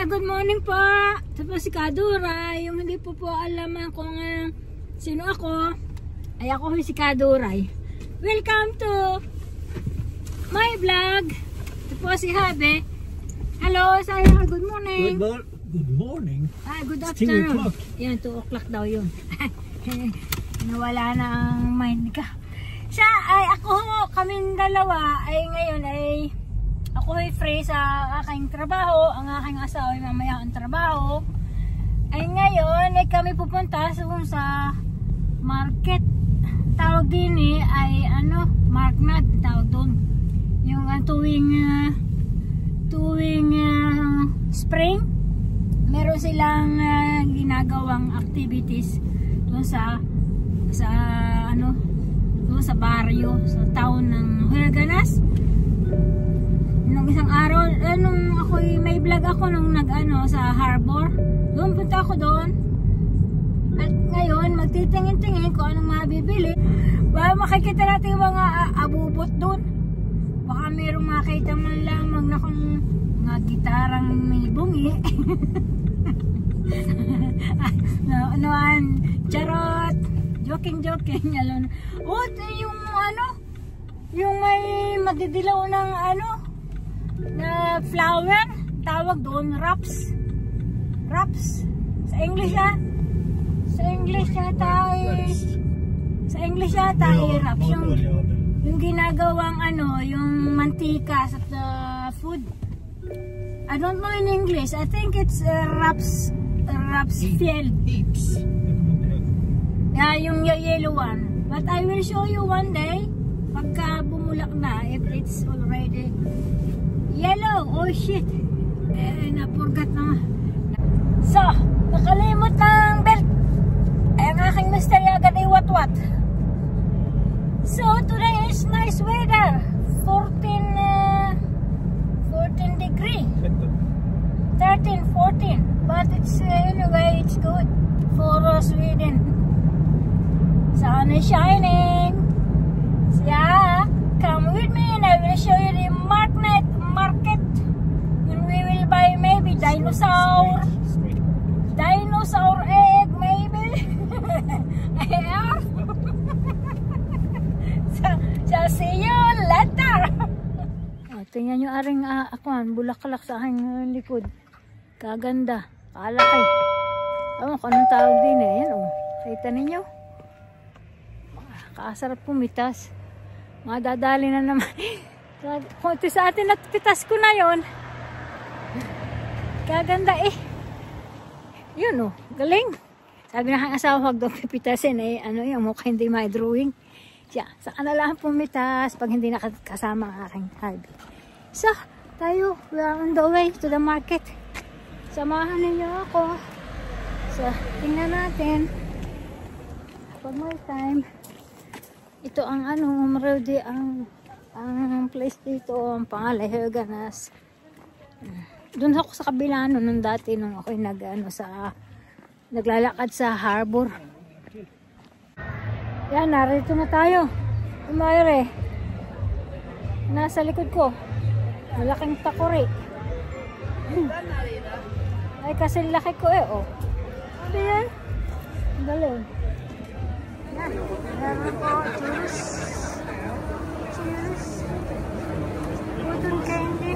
good morning po. Ito po si Kaduray. Yung hindi po alam kung sino ako, ay ako si Kaduray. Welcome to my vlog. Ito po si Habe. Hello, saya. Good morning. Good morning. Good afternoon. 2 o'clock. Yan, 2 o'clock daw yun. Nawala na ang mind ka. Siya ay ako, kaming dalawa ay ngayon ay ako ay free sa aking trabaho. Ang aking asawa ay mamaya ang trabaho. Ay ngayon ay kami pupunta sa market. Tawag din ay Marknad tawag doon. Yung tuwing spring, meron silang ginagawang activities doon sa baryo, sa town ng Huelganas. Nung isang araw, nung may vlog ako nung sa harbor, doon punta ako doon. At ngayon, magtitingin-tingin kung anong mabibili. Baka makikita natin yung mga abubot doon. Baka mayroong makita man lamang na kung mga gitarang may bungi. Charot! Joking. Yung may madidilaw ng na flower, tawag doon wraps. Sa English yata ay wraps. Yung ginagawang yung mantika sa food. I don't know in English. I think it's wraps field. Yeah, yung yellow one. But I will show you one day pagka bumulak na, if it's already yellow. Oh shit, napurgat na. So, nakalimot ng belt. Ay, ang aking mystery agad ay what. So, today is nice weather. 14 degree. 13, 14. But it's anyway, it's good for Sweden. Sun is shining. So, yeah, come with me and I will show you the Marknad market. And we will buy maybe dinosaur egg maybe. So see you later. Tingnan nyo aring bulaklak sa aking likod. Kaganda, kalaki. Kung anong tawag din yan kita ninyo. Kasarap pumitas. Madadali na naman. Kung ito sa atin pitas ko na yon. Kaganda Yun galing. Sabi na kang asawa, huwag daw pipitasin yung mukha hindi may drawing. Siya, saka na lang pumitas pag hindi nakasama ang aking hubby. So, tayo, we are on the way to the market. Samahan ninyo ako. So, tingnan natin. Pag may time. Ito ang Umrodi, ang place dito, ang pangalan, Huelganas. Doon ako sa kabila nung dati nung ako'y naglalakad sa harbor. Yan, narito na tayo. Umayre. Nasa likod ko. Malaking takori. Ay, kasi laki ko Ano yan? Galing. Yan. Meron po. Cheers. Cotton candy.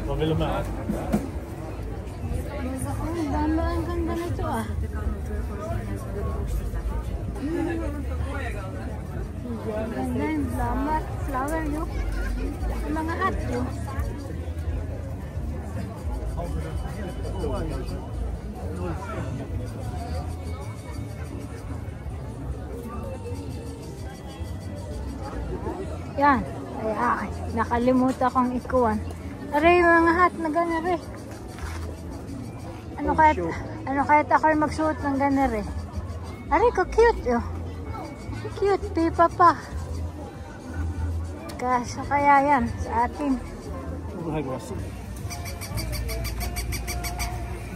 Vad vill du med? Ang ganda nito Ganda yung flower yun. Yung mga hat yun. Yan. Ay, nakalimutan kong ikuan. Aray, mga hat na ganere. Ano kahit ako'y magsuot ng ganere. Aray ko, cute Cute, pipa pa. Kaya yan, sa atin.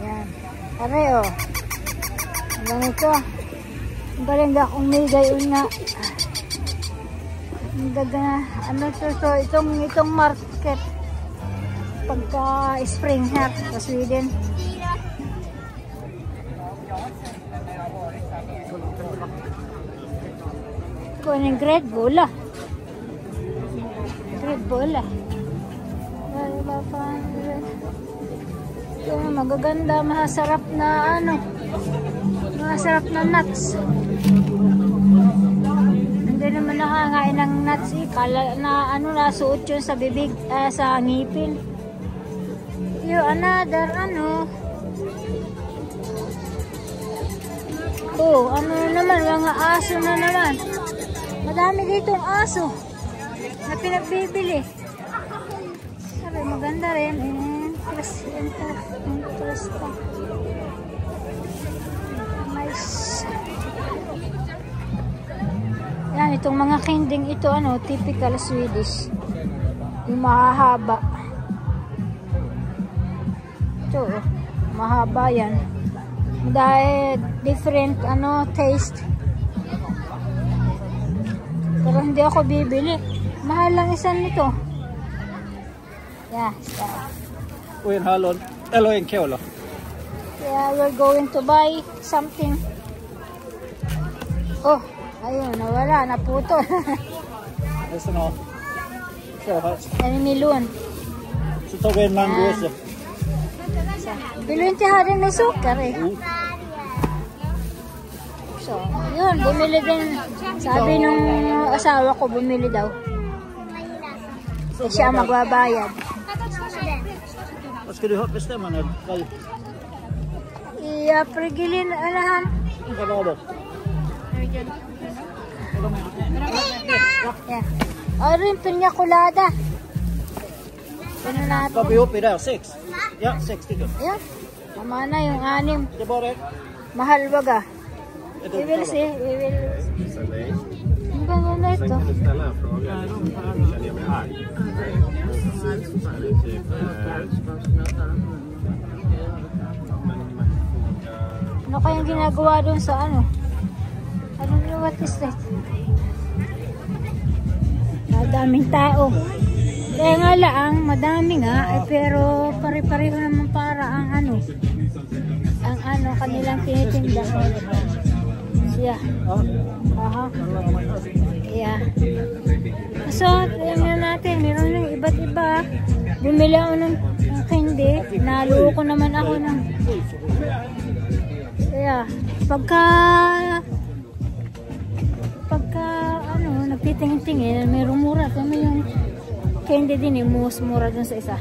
Yan. Are, oh. Ganito. Ang galing na akong may gayon nga. Ang gaga, ano to, itong market. Pagka spring here sa Sweden. Kunin Red Bull ah. Red Bull ah. Ito magaganda, masarap na ano. Masarap na nuts. Hindi naman nakakain ng nuts eh. Kala na ano, nasuot yun sa bibig, sa ngipin. Yung another ano. Oh, ano naman, mga aso na naman. Madami ditong aso na pinagbibili. Sabi, maganda rin. Interest. Nice. Yan, itong mga kending ito, ano, typical Swedish. Yung mahahaba. Ito, mahaba yan. Dahil different, ano, taste. Pero hindi ako bibili. Mahal lang isa nito. Yeah, Uy, halon. Elo en kjolo. Yeah, we're going to buy something. Oh, ayun, nawala, naputol. Nästan har. Så här. Yan yung milon. Så tar vi en mango också. Bilhin tiya rin may sukar eh. So, yun, bumili din. Sabi nung asawa ko, bumili daw. Siya magbabayad. Vad ska du bestämma nu? Pergilin, alahan. Vad var det? Yeah. O rin, pinya kulada. Ano natin? Vad vi uppe i där? 6? Ja, 6 stycken. Yan. Tama na yung 6. Det är bara det. Mahal baga. We will see. We will... Ang ganda na ito. Sen kan du ställa en fråga. Känner jag mig arg? Ano kayang ginagawa doon sa ano? What is that? Madaming tao. Kaya nga lang, madami nga, pero pare-pareho naman para ang ano. Ang ano, kanilang tinitinda. Siya. Aha. Yeah. So, tingnan natin, meron ng iba't iba. Bumili ako ng candy. Naluko naman ako ng... Yeah. Pagka ano, nagtitingin-tingin, mayroong mura. Kaya may yung candy din, mas mura dun sa isa.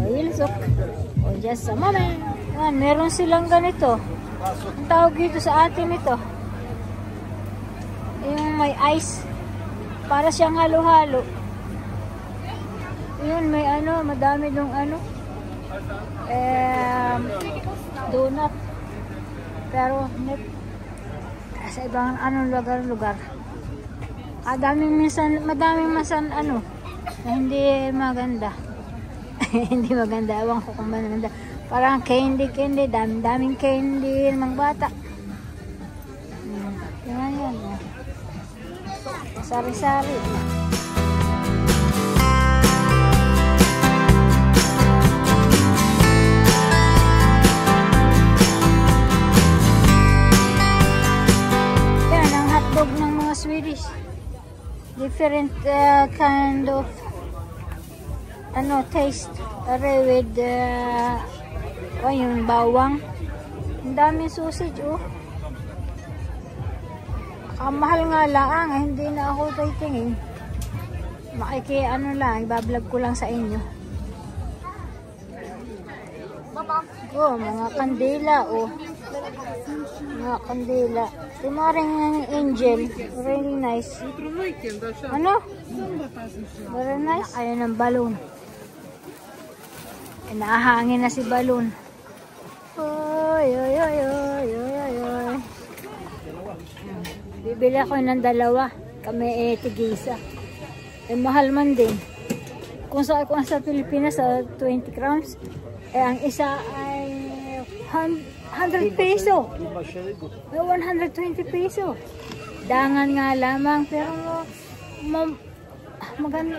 Ayun, sok. O, just a moment. Yan, meron silang ganito. Ang tawag dito sa atin ito. Yung may ice. Para siyang halo-halo. Yun, may ano, madami dong ano. Donut. Pero, sa ibang anong lugar. Madaming masan ano, na hindi maganda. Hindi maganda. Ewan ko kung maganda. Parang candy, daming candy ng mga bata. Yan. Sari-sari. Yan ang hotdog ng mga Swedish. Different kind of ano taste. With yung bawang. Ang daming sausage, oh. Mahal nga lang, hindi na ako titingin. Ano lang, ibablog ko lang sa inyo. Oh, mga kandila, oh. Mga kandila. Tumaring ng angel. Really nice. Ano? Very nice. Ayun ang balloon. Nahangin na si balloon. Oy. Bibili ako ng 2. Kami tigisa. Mahal man din. Kung sa Pilipinas, 20 crowns. Ang isa ay 100 peso. 120 peso. Dangan nga lamang, pero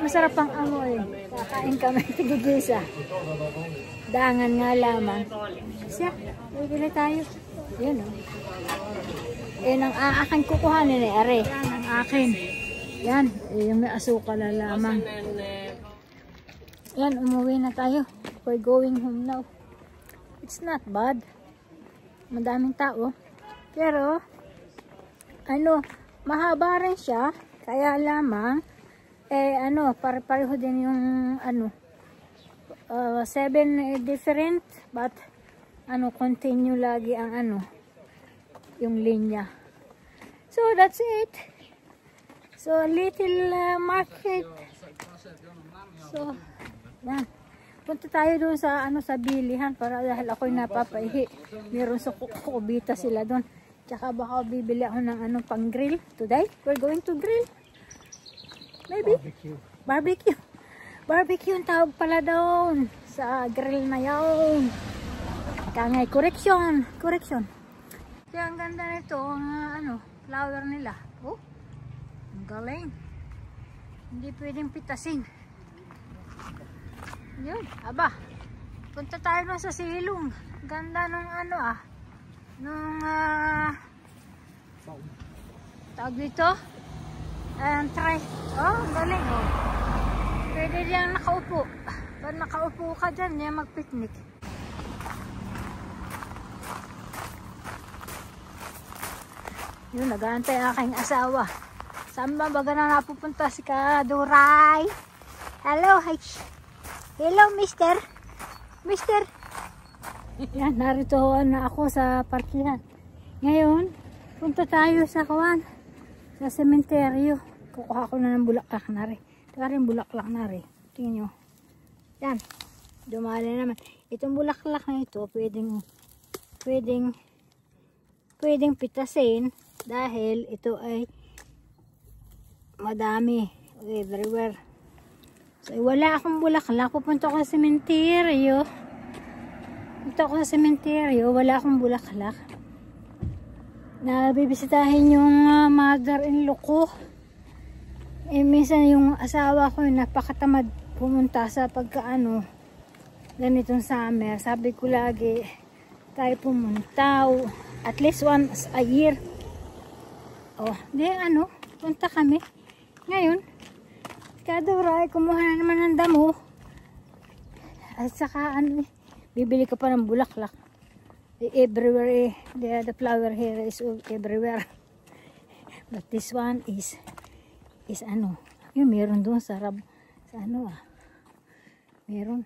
masarap ang amoy. Kakain kami tigigisa. Dangan nga lamang. Siya, bibili tayo. Yan o. Yan ang aking kukuhanin eh, are. Yan ang akin. Yan, yung may asukal na lamang. Yan, umuwi na tayo. We're going home now. It's not bad. Madaming tao. Pero, mahaba rin siya. Kaya lamang, pare-pareho din yung, 7 different, but, continue lagi ang, yung linya. So, that's it. So, little market. So, yan. Punta tayo doon sa sa bilihan para dahil ako'y napapaihi. Meron sa kukubita sila doon. Tsaka baka bibili ako ng pang grill today. We're going to grill. Maybe. Barbecue. Barbecue ang tawag pala doon sa grill na yun. Kangay, correction. Kaya ang ganda nito, ang flower nila. Oh, ang galing. Hindi pwedeng pitasin. Yun, aba. Punta tayo nun sa silong. Ganda nung tawag dito. Try. Oh, ang galing. Oh. Pwede diyan nakaupo. Pag nakaupo ka dyan, yan mag-picnic. Yun, nag-aantay aking asawa. Saan ba baga na napupunta si Kaduray? Hello, hi. Hello, mister. Mister. Yan, narito na ako sa parkihan. Ngayon, punta tayo sa sa sementeryo. Kukuha ko na ng bulaklak na rin. Tara rin bulaklak na rin. Tingnan nyo. Yan. Dumali naman. Itong bulaklak na ito, pwedeng pitasin dahil ito ay madami. Everywhere. So, wala akong bulaklak. Pupunta ko sa sementeryo. Wala akong bulaklak. Nabibisitahin yung mother-in-law ko. Minsan yung asawa ko napakatamad pumunta sa ganitong summer. Sabi ko lagi, tayo pumunta. At least once a year. Oh, punta kami. Ngayon, Kaduray, kumuha na naman ng damo. At saka bibili ka pa ng bulaklak. Everywhere the flower here is everywhere. But this one is yung meron doon sa meron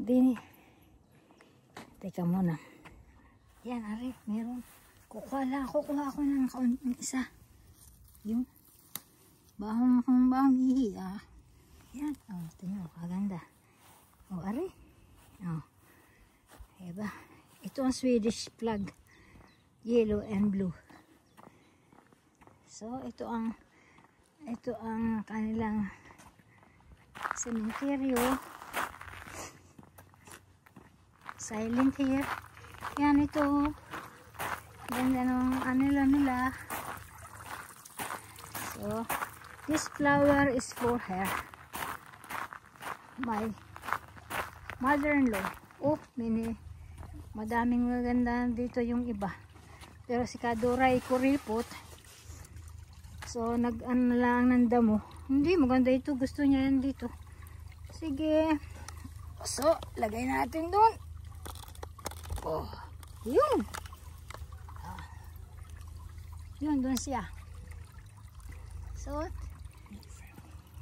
din. Teka muna. Yan, ari, meron. Kukuha ako ng isa. Yung bahong ihi, Yan, tingnan mo, kaganda. Ari. Diba? Ito ang Swedish flag. Yellow and blue. So, ito ang kanilang sementeryo. Silent here. Yan, ito. Ganda ng nila. So, this flower is for her. My mother-in-law. Oh, madaming maganda dito yung iba. Pero si Kaduray kuripot. So, lang ng damo. Hindi, maganda ito. Gusto niya yan dito. Sige. So, lagay natin doon. Oh, yun. Yun, doon siya. So,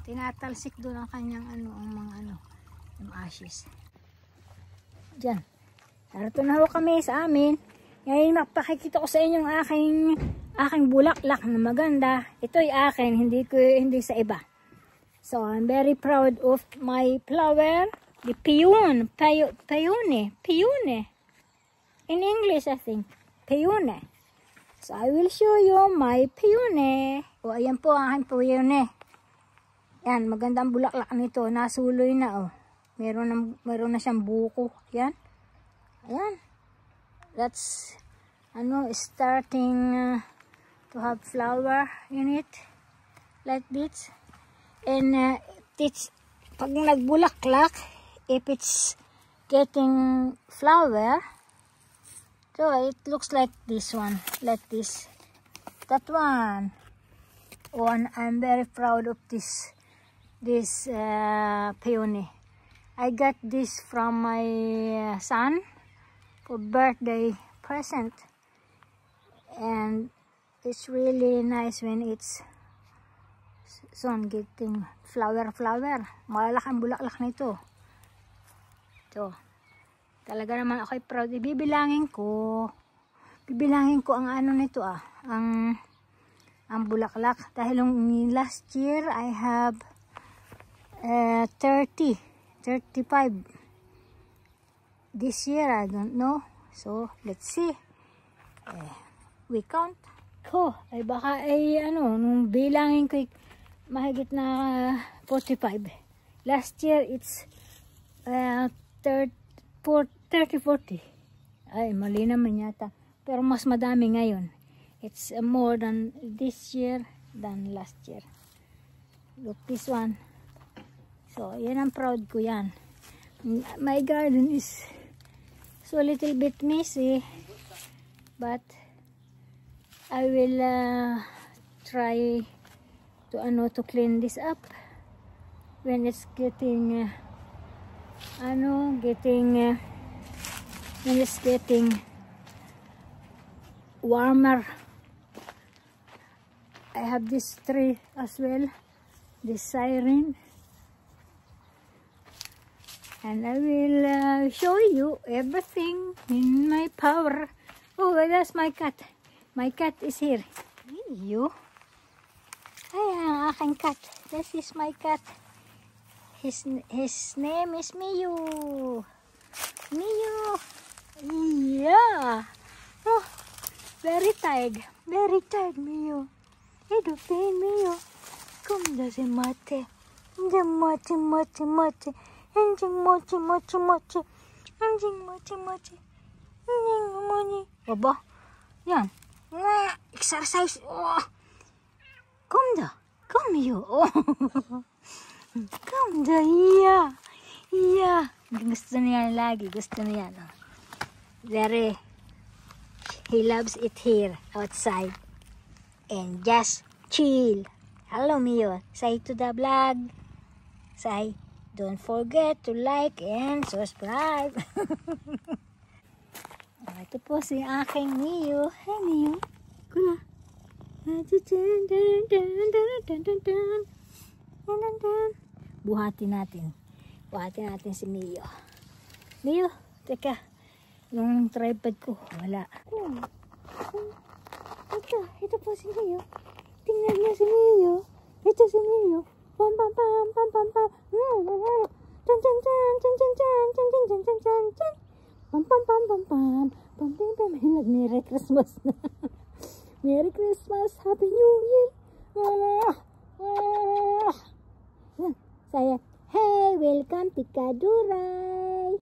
tinatalsik doon ang kanyang yung ashes. Diyan. Narito na kami sa amin. Ngayon, mapakikita ko sa inyo ang aking bulaklak na maganda. Ito ay akin, hindi sa iba. So, I'm very proud of my flower. The peony. In English, I think. Peony. So, I will show you my peony. O, ayan po ang aking peony. Yan, magandang bulaklak nito. Nasuloy na, Meron na siyang buko. Yan. Ayan. That's starting to have flower in it like this. And it's pag nagbulaklak, if it's getting flower, so it looks like this one, like this. That one. I'm very proud of this peony. I got this from my son for birthday present, and it's really nice when it's soon getting flower. Malalak ang bulaklak nito. Ito. Talaga naman ako'y proud. Bibilangin ko ang ano nito ang bulaklak. Dahil last year I have 35. This year I don't know. So let's see. We count. Ay baka nung bilangin ko mahigit na 45. Last year it's 30-40. Ay mali naman yata. Pero mas madami ngayon. It's more than this year than last year. Look this one. So yan ang proud ko yan. My garden is so a little bit messy, but I will try to clean this up when it's getting warmer. I have this tree as well, this siren, and I will show you everything in my power. Oh, that's my cat. My cat is here. You? Ay, ang aking cat. This is my cat. His name is Miyu. Miyu. Yeah. Oh, very tired, Miyu. Hey, the pain, Miyu. Come, does it mate? The mate. Baba. Yan. Exercise. Oh. Come, Miyu. Oh. Come, yeah. Gusto niya lagi. Gusto niya. No? He loves it here, outside. And just chill. Hello, Miyu. Say to the vlog. Say, don't forget to like and subscribe. Ito po si aking Miyu. Hey, Miyu. Kuna. Buhatin natin si Miyu. Miyu, teka. Yung tripod ko, wala. Ito po si Miyu. Tingnan niya si Miyu. Ito si Miyu. Pam. Merry Christmas na. Merry Christmas. Happy New Year. Saya, hey, welcome Pikaduray.